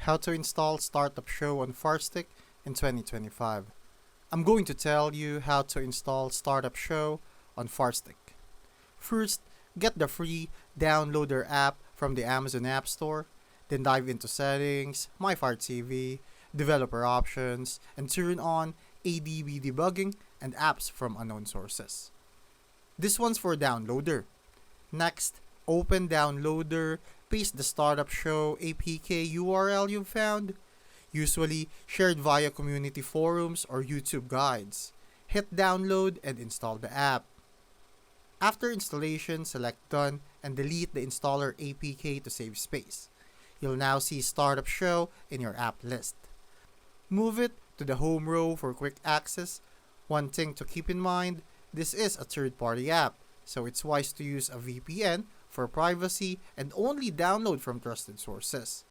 how to install Startup Show on Firestick in 2025. I'm going to tell you how to install Startup Show on Firestick. First, get the free downloader app from the Amazon App Store, then dive into Settings, My Fire TV, Developer Options, and turn on ADB debugging and apps from unknown sources. This one's for downloader. Next, open downloader, paste the Startup Show APK URL you've found, usually shared via community forums or YouTube guides. Hit download and install the app. After installation, select Done and delete the installer APK to save space. You'll now see Startup Show in your app list. Move it to the home row for quick access. One thing to keep in mind, this is a third-party app, so it's wise to use a VPN for privacy and only download from trusted sources.